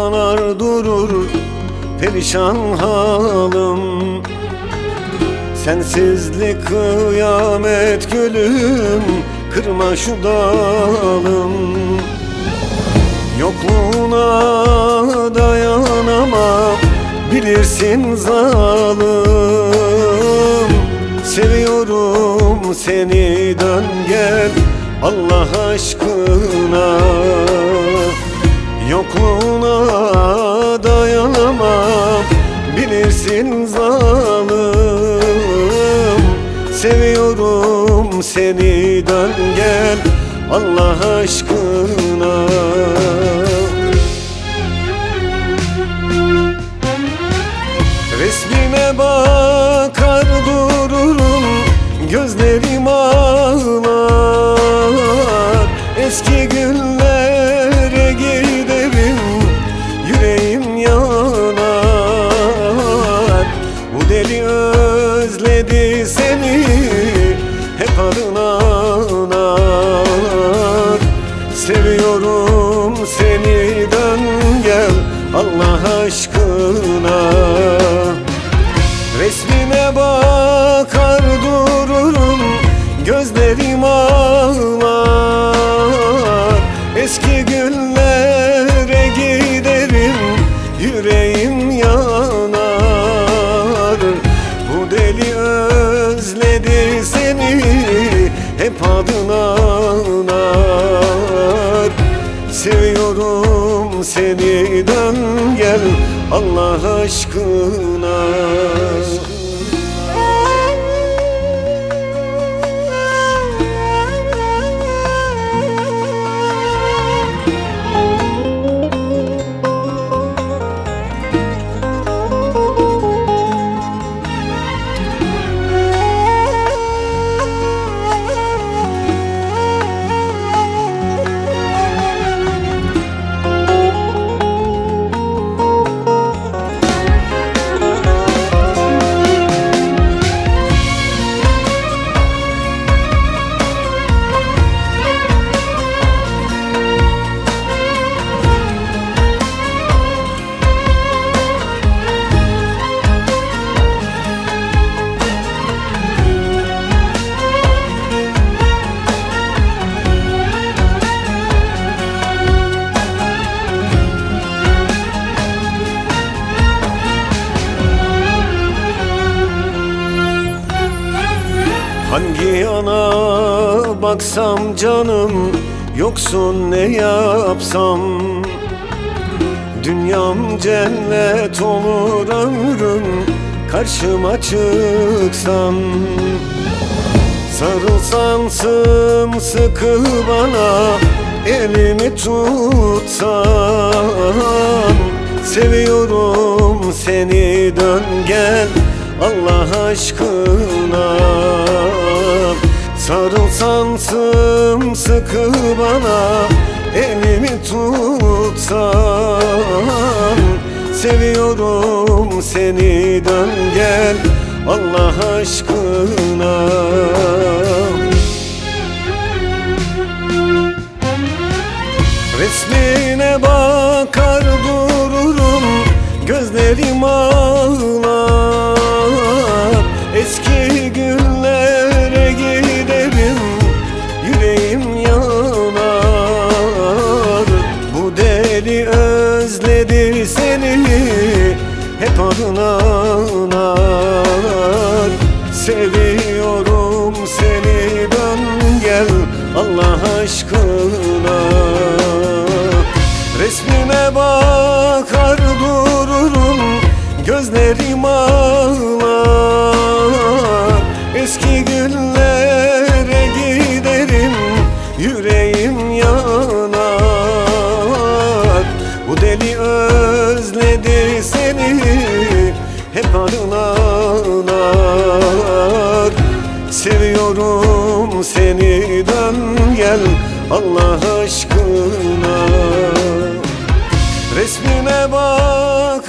ağlar durur perişan halım. Sensizlik kıyamet gülüm, kırma şu dalım. Yokluğuna dayanamam, bilirsin zalim. Seviyorum seni, dön gel Allah aşkına. Yokluğuna dayanamam, bilirsin zalim. Seviyorum seni, dön gel Allah aşkına. Resmine bakar dururum, gözlerim ağlar. Eski günlere giderim, yüreğim yanar. Bu deli özledi seni, hep adına anar. Seviyorum seni, dön gel Allah aşkına. Resmine bakar dururum, gözlerim ağlar. Eski günlere giderim, yüreğim yanar. Bu deli özledi seni, hep adına anar. Seviyorum seni, dön gel Allah aşkına. Hangi yana baksam canım, yoksun ne yapsam. Dünyam cennet olur ömrüm, karşıma çıksan. Sarılsan sımsıkı bana, elimi tutsan. Seviyorum seni, dön gel Allah aşkına. Sarılsan sımsıkı bana, elimi tutsan. Seviyorum seni, dön gel Allah aşkına. Resmine bakar dururum, gözlerim ağlar. Eski günlere giderim, yüreğim yanar. Bu deli özledi seni, hep adına anar. Seviyorum seni, dön gel Allah aşkına. Resmine bakar dururum, gözlerim ağlar. Eski günlere giderim, yüreğim yanar. Bu deli özledi seni, hep adına anar. Seviyorum seni, dön gel Allah aşkına. Resmine bak